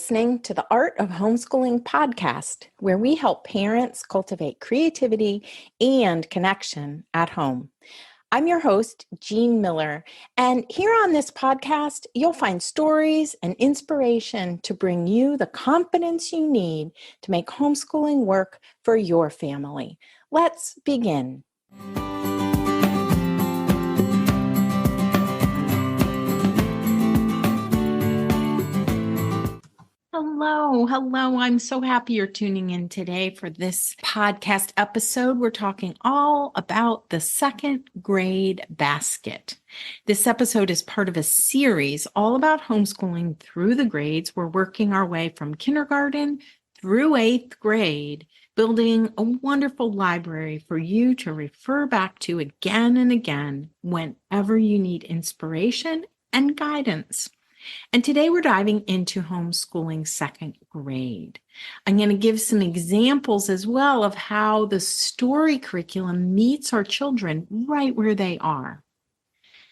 listening to the Art of Homeschooling podcast, where we help parents cultivate creativity and connection at home. I'm your host, Jean Miller, and here on this podcast, you'll find stories and inspiration to bring you the confidence you need to make homeschooling work for your family. Let's begin. Hello. I'm so happy you're tuning in today for this podcast episode. We're talking all about the second grade basket. This episode is part of a series all about homeschooling through the grades. We're working our way from kindergarten through eighth grade, building a wonderful library for you to refer back to again and again whenever you need inspiration and guidance. And today we're diving into homeschooling second grade. I'm going to give some examples as well of how the story curriculum meets our children right where they are.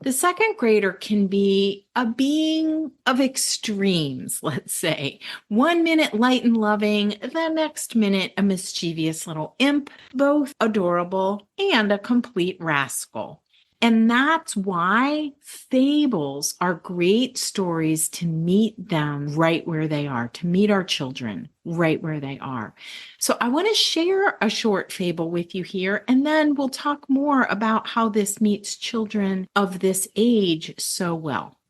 The second grader can be a being of extremes, let's say. 1 minute light and loving, the next minute a mischievous little imp, both adorable and a complete rascal. And that's why fables are great stories to meet them right where they are, to meet our children right where they are. So I want to share a short fable with you here, and then we'll talk more about how this meets children of this age so well.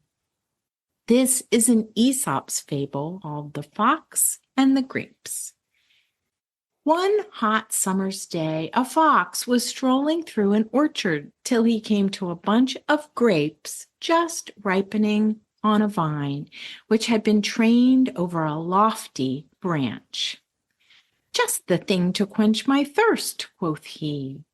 This is an Aesop's fable called The Fox and the Grapes. One hot summer's day, a fox was strolling through an orchard till he came to a bunch of grapes just ripening on a vine, which had been trained over a lofty branch. "Just the thing to quench my thirst," quoth he.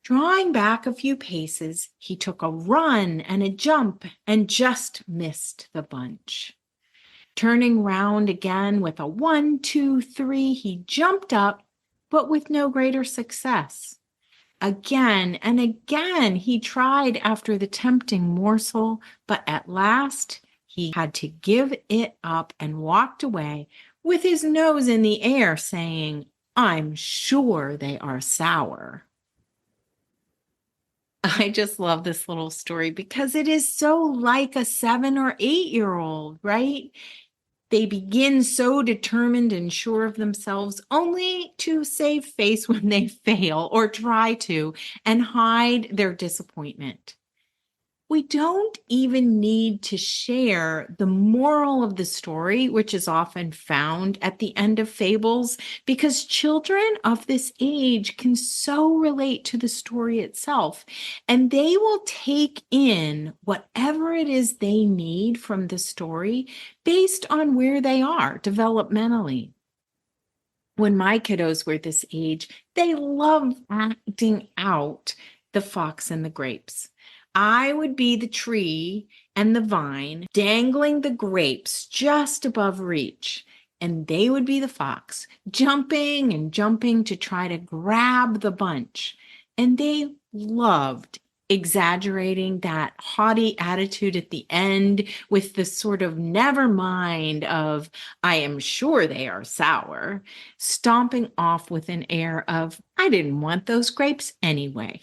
Drawing back a few paces, he took a run and a jump and just missed the bunch. Turning round again with a 1, 2, 3, he jumped up, but with no greater success. Again and again he tried after the tempting morsel, but at last he had to give it up and walked away with his nose in the air, saying, "I'm sure they are sour." I just love this little story because it is so like a 7 or 8-year-old, right? They begin so determined and sure of themselves, only to save face when they fail or try to and hide their disappointment. We don't even need to share the moral of the story, which is often found at the end of fables, because children of this age can so relate to the story itself, and they will take in whatever it is they need from the story based on where they are developmentally. When my kiddos were this age, they loved acting out the fox and the grapes. I would be the tree and the vine, dangling the grapes just above reach, and they would be the fox, jumping and jumping to try to grab the bunch. And they loved exaggerating that haughty attitude at the end with the sort of never mind of, "I am sure they are sour," stomping off with an air of, "I didn't want those grapes anyway."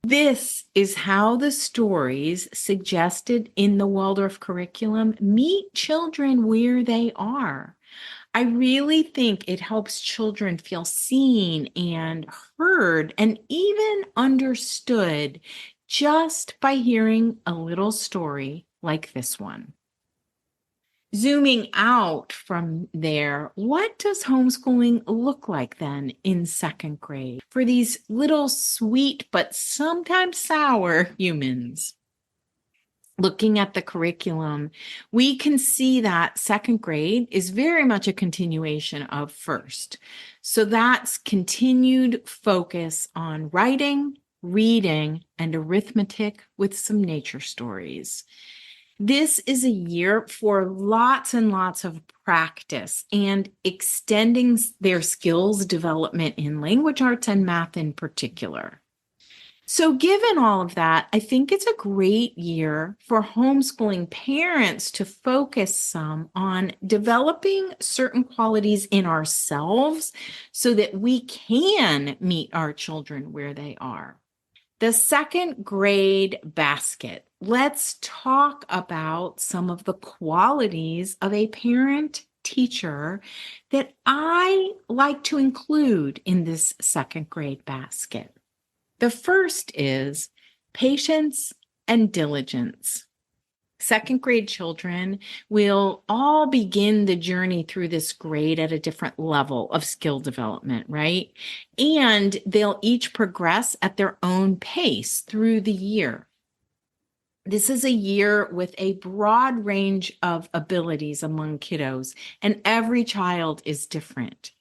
This is how the stories suggested in the Waldorf curriculum meet children where they are. I really think it helps children feel seen and heard and even understood just by hearing a little story like this one. Zooming out from there, what does homeschooling look like then in second grade for these little sweet but sometimes sour humans? Looking at the curriculum, we can see that second grade is very much a continuation of first. So that's continued focus on writing, reading, and arithmetic with some nature stories. This is a year for lots and lots of practice and extending their skills development in language arts and math in particular. So, given all of that, I think it's a great year for homeschooling parents to focus some on developing certain qualities in ourselves so that we can meet our children where they are. The second grade basket. Let's talk about some of the qualities of a parent teacher that I like to include in this second grade basket. The first is patience and diligence. Second grade children will all begin the journey through this grade at a different level of skill development, right? And they'll each progress at their own pace through the year. This is a year with a broad range of abilities among kiddos, and every child is different.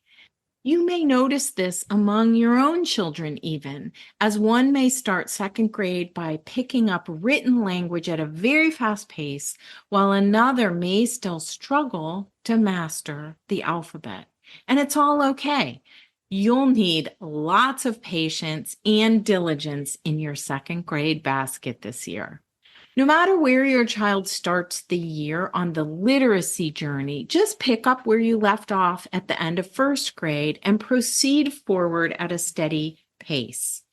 You may notice this among your own children, even, as one may start second grade by picking up written language at a very fast pace, while another may still struggle to master the alphabet. And it's all okay. You'll need lots of patience and diligence in your second grade basket this year. No matter where your child starts the year on the literacy journey, just pick up where you left off at the end of first grade and proceed forward at a steady pace.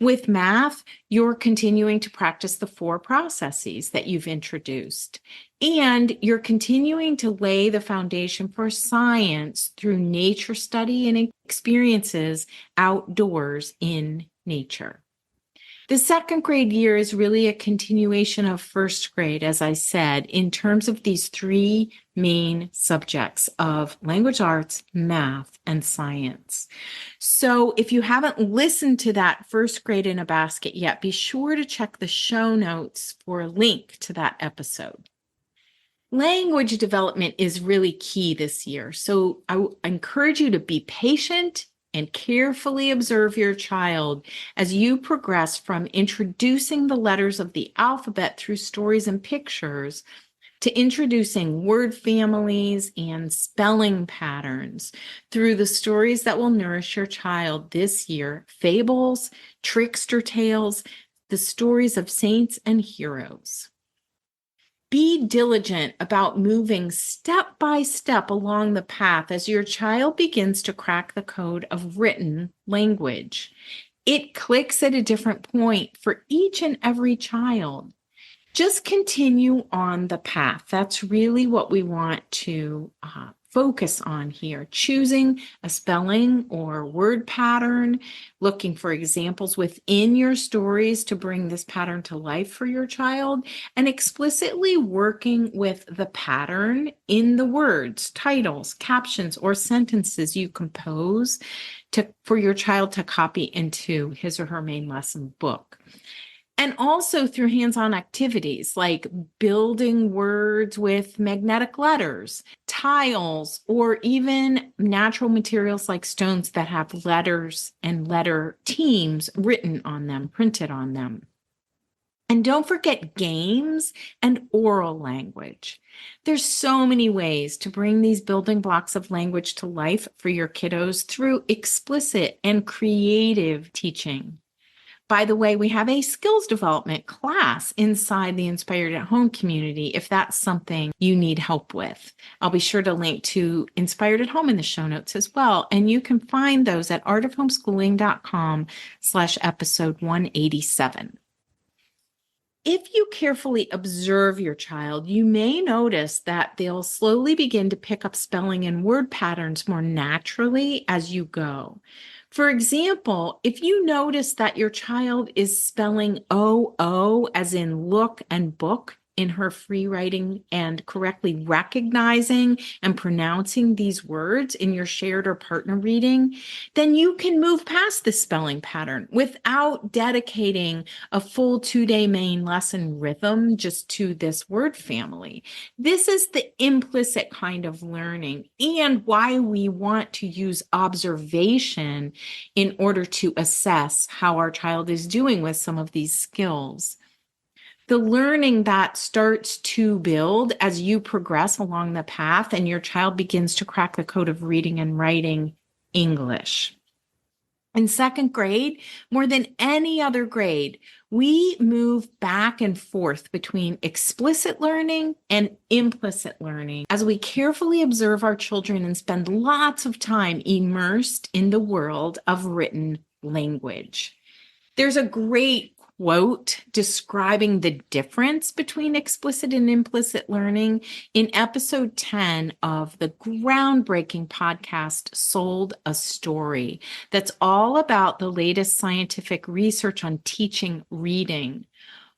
With math, you're continuing to practice the 4 processes that you've introduced, and you're continuing to lay the foundation for science through nature study and experiences outdoors in nature. The second grade year is really a continuation of first grade, as I said, in terms of these 3 main subjects of language arts, math, and science. So if you haven't listened to that first grade in a basket yet, be sure to check the show notes for a link to that episode. Language development is really key this year. So I encourage you to be patient and carefully observe your child as you progress from introducing the letters of the alphabet through stories and pictures to introducing word families and spelling patterns through the stories that will nourish your child this year: fables, trickster tales, the stories of saints and heroes. Be diligent about moving step by step along the path as your child begins to crack the code of written language. It clicks at a different point for each and every child. Just continue on the path. That's really what we want to focus on here. Choosing a spelling or word pattern, looking for examples within your stories to bring this pattern to life for your child, and explicitly working with the pattern in the words, titles, captions, or sentences you compose for your child to copy into his or her main lesson book. And also through hands-on activities like building words with magnetic letters, tiles, or even natural materials like stones that have letters and letter teams written on them, printed on them. And don't forget games and oral language. There's so many ways to bring these building blocks of language to life for your kiddos through explicit and creative teaching. By the way, we have a skills development class inside the Inspired at Home community if that's something you need help with. I'll be sure to link to Inspired at Home in the show notes as well. And you can find those at artofhomeschooling.com/episode 187. If you carefully observe your child, you may notice that they'll slowly begin to pick up spelling and word patterns more naturally as you go. For example, if you notice that your child is spelling O as in look and book in her free writing and correctly recognizing and pronouncing these words in your shared or partner reading, then you can move past the spelling pattern without dedicating a full 2-day main lesson rhythm just to this word family. This is the implicit kind of learning and why we want to use observation in order to assess how our child is doing with some of these skills. The learning that starts to build as you progress along the path and your child begins to crack the code of reading and writing English. In second grade, more than any other grade, we move back and forth between explicit learning and implicit learning as we carefully observe our children and spend lots of time immersed in the world of written language. There's a great quote describing the difference between explicit and implicit learning in episode 10 of the groundbreaking podcast Sold a Story, that's all about the latest scientific research on teaching reading.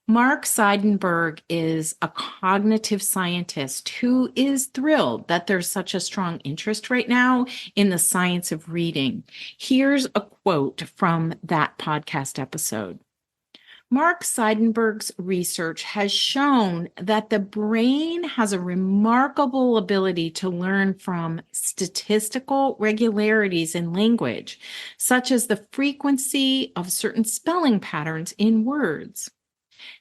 Mark Seidenberg is a cognitive scientist who is thrilled that there's such a strong interest right now in the science of reading. Here's a quote from that podcast episode. Mark Seidenberg's research has shown that the brain has a remarkable ability to learn from statistical regularities in language, such as the frequency of certain spelling patterns in words.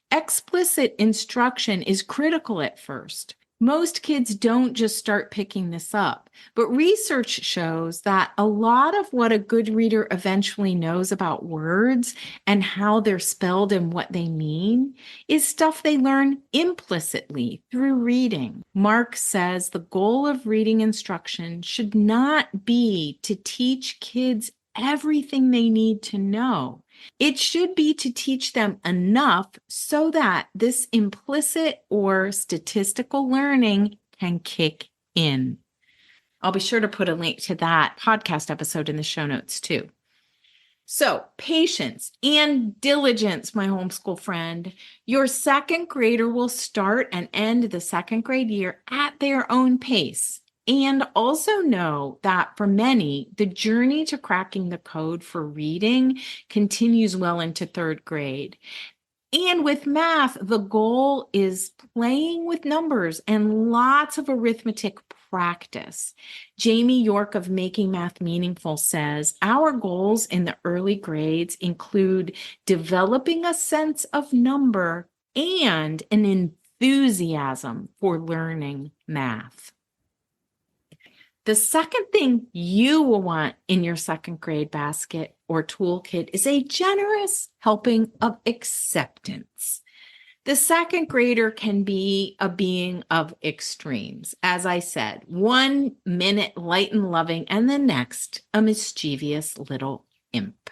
Explicit instruction is critical at first. Most kids don't just start picking this up, but research shows that a lot of what a good reader eventually knows about words and how they're spelled and what they mean is stuff they learn implicitly through reading. Mark says the goal of reading instruction should not be to teach kids everything they need to know. It should be to teach them enough so that this implicit or statistical learning can kick in. I'll be sure to put a link to that podcast episode in the show notes too. So, patience and diligence, my homeschool friend. Your second grader will start and end the second grade year at their own pace. And also know that for many, the journey to cracking the code for reading continues well into third grade. And with math, the goal is playing with numbers and lots of arithmetic practice. Jamie York of Making Math Meaningful says, our goals in the early grades include developing a sense of number and an enthusiasm for learning math. The second thing you will want in your second grade basket or toolkit is a generous helping of acceptance. The second grader can be a being of extremes. As I said, 1 minute light and loving, and the next a mischievous little imp.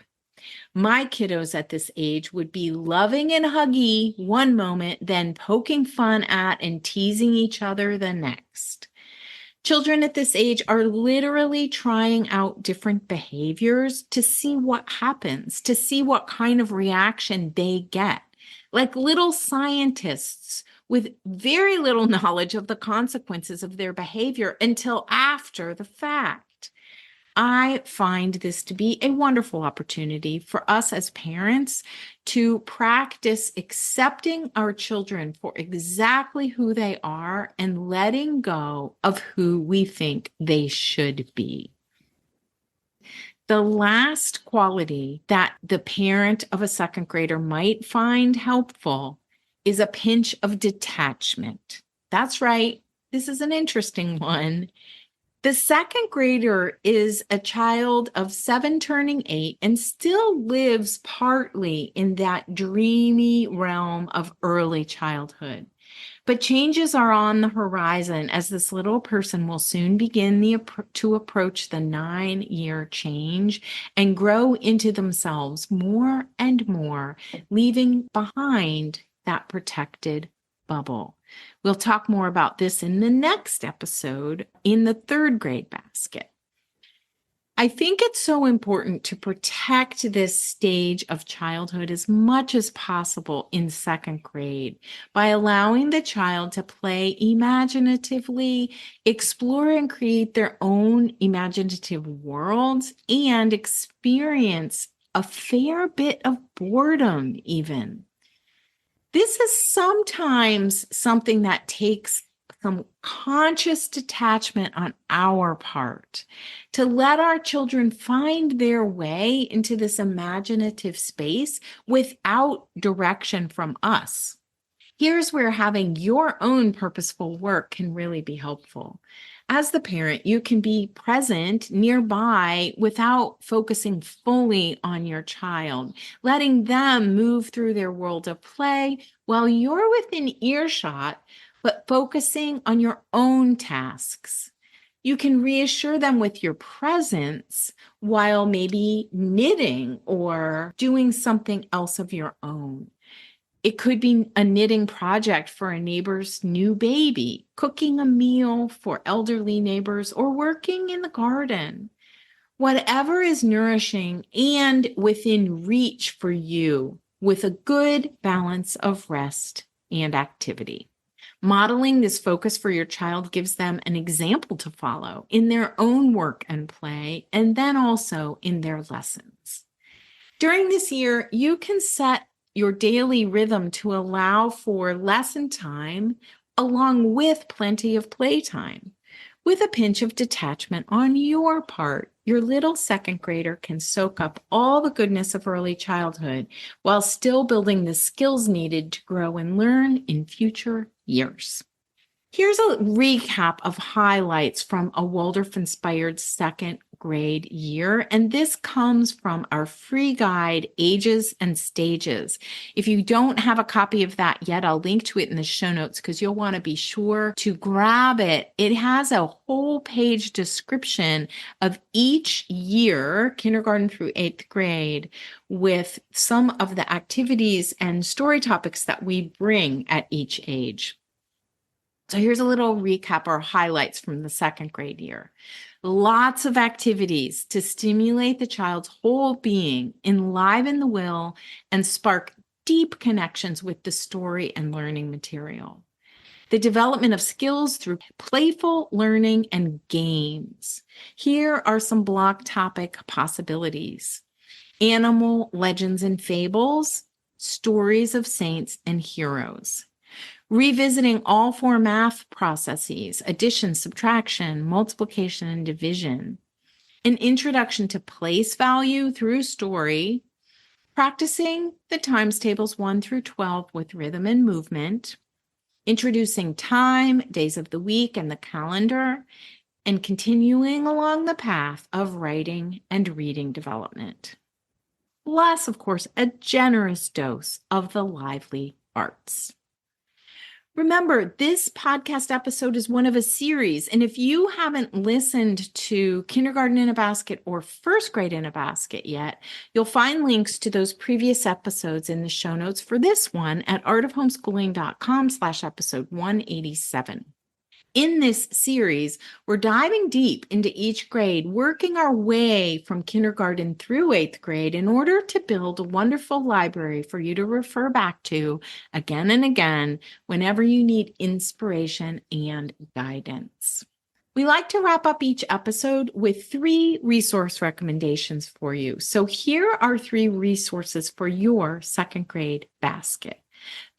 My kiddos at this age would be loving and huggy one moment, then poking fun at and teasing each other the next. Children at this age are literally trying out different behaviors to see what happens, to see what kind of reaction they get. Like little scientists with very little knowledge of the consequences of their behavior until after the fact. I find this to be a wonderful opportunity for us as parents to practice accepting our children for exactly who they are and letting go of who we think they should be. The last quality that the parent of a second grader might find helpful is a pinch of detachment. That's right. This is an interesting one. The second grader is a child of 7 turning 8 and still lives partly in that dreamy realm of early childhood. But changes are on the horizon as this little person will soon begin to approach the 9-year change and grow into themselves more and more, leaving behind that protected bubble. We'll talk more about this in the next episode in the third grade basket. I think it's so important to protect this stage of childhood as much as possible in second grade by allowing the child to play imaginatively, explore and create their own imaginative worlds, and experience a fair bit of boredom even. This is sometimes something that takes some conscious detachment on our part to let our children find their way into this imaginative space without direction from us. Here's where having your own purposeful work can really be helpful. As the parent, you can be present nearby without focusing fully on your child, letting them move through their world of play while you're within earshot, but focusing on your own tasks. You can reassure them with your presence while maybe knitting or doing something else of your own. It could be a knitting project for a neighbor's new baby, cooking a meal for elderly neighbors, or working in the garden. Whatever is nourishing and within reach for you, with a good balance of rest and activity. Modeling this focus for your child gives them an example to follow in their own work and play, and then also in their lessons. During this year, you can set your daily rhythm to allow for lesson time along with plenty of playtime. With a pinch of detachment on your part, your little second grader can soak up all the goodness of early childhood while still building the skills needed to grow and learn in future years. Here's a recap of highlights from a Waldorf-Inspired second grade year, and this comes from our free guide, Ages and Stages. If you don't have a copy of that yet, I'll link to it in the show notes because you'll want to be sure to grab it. It has a whole page description of each year, kindergarten through 8th grade, with some of the activities and story topics that we bring at each age. So here's a little recap or highlights from the second grade year. Lots of activities to stimulate the child's whole being, enliven the will, and spark deep connections with the story and learning material. The development of skills through playful learning and games. Here are some block topic possibilities: animal legends and fables, stories of saints and heroes. Revisiting all four math processes: addition, subtraction, multiplication, and division. An introduction to place value through story. Practicing the times tables 1 through 12 with rhythm and movement. Introducing time, days of the week, and the calendar. And continuing along the path of writing and reading development. Plus, of course, a generous dose of the lively arts. Remember, this podcast episode is one of a series, and if you haven't listened to Kindergarten in a Basket or First Grade in a Basket yet, you'll find links to those previous episodes in the show notes for this one at artofhomeschooling.com/episode 187. In this series, we're diving deep into each grade, working our way from kindergarten through 8th grade in order to build a wonderful library for you to refer back to again and again whenever you need inspiration and guidance. We like to wrap up each episode with 3 resource recommendations for you. So here are 3 resources for your second grade basket.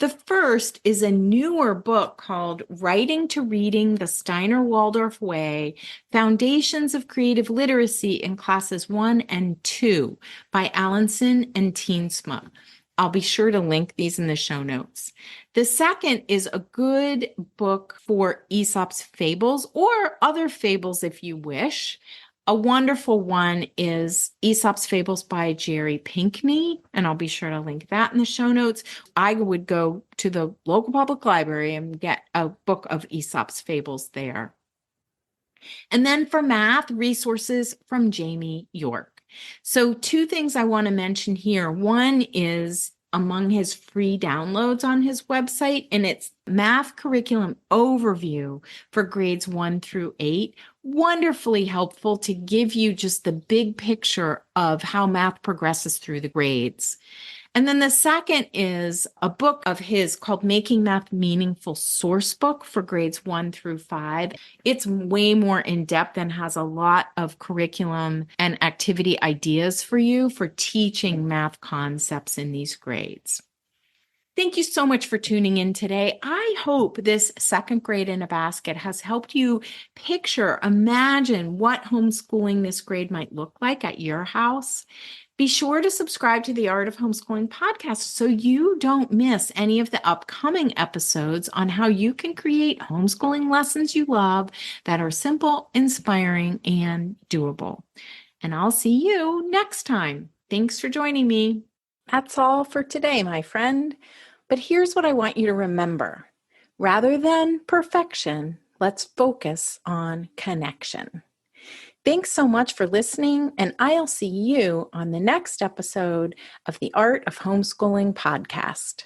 The first is a newer book called Writing to Reading: The Steiner Waldorf Way, Foundations of Creative Literacy in Classes 1 and 2 by Allinson and Teensma. I'll be sure to link these in the show notes. The second is a good book for Aesop's fables or other fables if you wish. A wonderful one is Aesop's Fables by Jerry Pinkney, and I'll be sure to link that in the show notes. I would go to the local public library and get a book of Aesop's Fables there. And then for math, resources from Jamie York. So 2 things I want to mention here. One is among his free downloads on his website, and it's Math Curriculum Overview for grades 1 through 8. Wonderfully helpful to give you just the big picture of how math progresses through the grades. And then the second is a book of his called Making Math Meaningful Sourcebook for grades 1 through 5. It's way more in-depth and has a lot of curriculum and activity ideas for you for teaching math concepts in these grades. Thank you so much for tuning in today. I hope this second grade in a basket has helped you imagine what homeschooling this grade might look like at your house. Be sure to subscribe to the Art of Homeschooling podcast so you don't miss any of the upcoming episodes on how you can create homeschooling lessons you love that are simple, inspiring, and doable. And I'll see you next time. Thanks for joining me. That's all for today, my friend. But here's what I want you to remember. Rather than perfection, let's focus on connection. Thanks so much for listening, and I'll see you on the next episode of the Art of Homeschooling podcast.